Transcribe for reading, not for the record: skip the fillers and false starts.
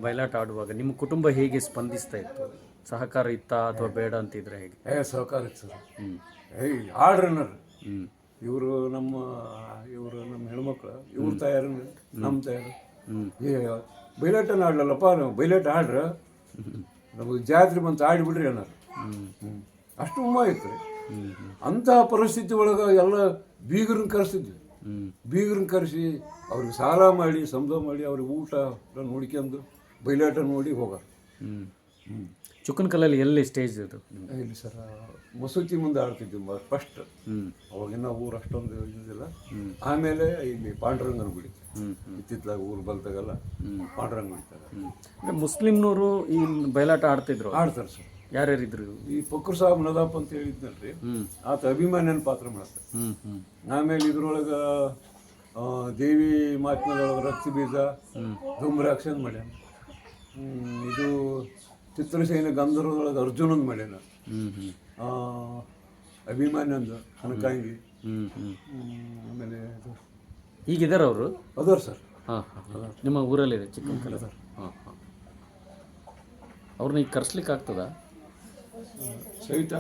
ಬಯಲಾಟ ಆಡುವಾಗ ನಿಮ್ಮ ಕುಟುಂಬ ಹೇಗೆ ಸ್ಪಂದಿಸ್ತಾ ಇತ್ತು? ಸಹಕಾರ ಇತ್ತಾ ಅಥವಾ ಬೇಡ ಅಂತಿದ್ರೆ ಹೇಗೆ? ಸಹಕಾರ ಇತ್ತು ಸರ್. ಹ್ಞೂ ಆಡ್ರಿ ಅನ್ನೋರು ಹ್ಞೂ ಇವರು ನಮ್ಮ ಹೆಣ್ಮಕ್ಳು ಇವ್ರ ತಯಾರು ನಮ್ಮ ತಯಾರು ಬಯಲಾಟನ ಆಡ್ಲಲ್ಲಪ್ಪ ನಾವು ಬಯಲಾಟ ಆಡ್ರ ನಮಗೆ ಜಾತ್ರೆ ಬಂತು ಆಡಿಬಿಡ್ರಿ ಅನ್ನೋರು. ಅಷ್ಟು ಉಮ್ಮ ಇತ್ತು ರೀ. ಅಂತಹ ಪರಿಸ್ಥಿತಿ ಒಳಗೆ ಎಲ್ಲ ಬೀಗರನ್ನ ಕರೆಸಿದ್ವಿ. ಬೀಗರನ್ನ ಕರೆಸಿ ಅವ್ರಿಗೆ ಸಾಲ ಮಾಡಿ ಸಮದ ಮಾಡಿ ಅವ್ರಿಗೆ ಊಟ ನೋಡ್ಕೊಂಡು ಬಯಲಾಟ ನೋಡಿ ಹೋಗೋರು. ಚುಕ್ಕನಕಲ್ಲಲ್ಲಿ ಎಲ್ಲಿ ಸ್ಟೇಜ್ ಅದು? ಇಲ್ಲಿ ಸರ್ ಮಸೂತಿ ಮುಂದೆ ಆಡ್ತಿದ್ವಿ ಫಸ್ಟ್. ಅವಾಗಿನ ಊರು ಅಷ್ಟೊಂದು ಇದ್ದಿಲ್ಲ. ಆಮೇಲೆ ಇಲ್ಲಿ ಪಾಂಡುರಂಗನ ಗುಡಿ ಇತ್ತಿತ್ತಲಾಗ ಊರು ಬಲ್ತಾಗಲ್ಲ ಪಾಂಡುರಂಗ ಗುಡಿತಾಗ ಅಂದರೆ ಮುಸ್ಲಿಮ್ನವರು ಈ ಬಯಲಾಟ ಆಡ್ತಿದ್ರು? ಆಡ್ತಾರೆ ಸರ್. ಯಾರ್ಯಾರಿದ್ರು? ಈ ಫಕ್ರು ಸಾಬ್ ನದಾಪ್ ಅಂತ ಹೇಳಿದ್ನಲ್ರಿ, ಆತ ಅಭಿಮಾನ್ಯನ ಪಾತ್ರ ಮಾಡ್ತಾರೆ. ಆಮೇಲೆ ಇದ್ರೊಳಗೆ ದೇವಿ ಮಾತಿನೊಳಗೆ ರಕ್ತ ಬೀಜ ಧೂಮ್ರಾಕ್ಷನ್ ಮಾಡ್ಯಾನ. ಇದು ಚಿತ್ರಸೇನೆ ಗಂಧರ್ವದೊಳಗೆ ಅರ್ಜುನಂದು ಮಾಡ್ಯಾನ. ಅಭಿಮಾನ್ಯಂದು ಕನಕಾಂಗಿ. ಆಮೇಲೆ ಈಗಿದ್ದಾರೆ ಅವರು? Other sir. ಹಾಂ ಹಾಂ, ನಿಮ್ಮ ಊರಲ್ಲಿದೆ ಚಿಕ್ಕಮಕ್ಕಳ ಸರ್. ಹಾಂ ಹಾಂ, ಅವ್ರನ್ನ ಈಗ ಕರೆಸ್ಲಿಕ್ಕೆ ಆಗ್ತದಾ ಸಹಿತ?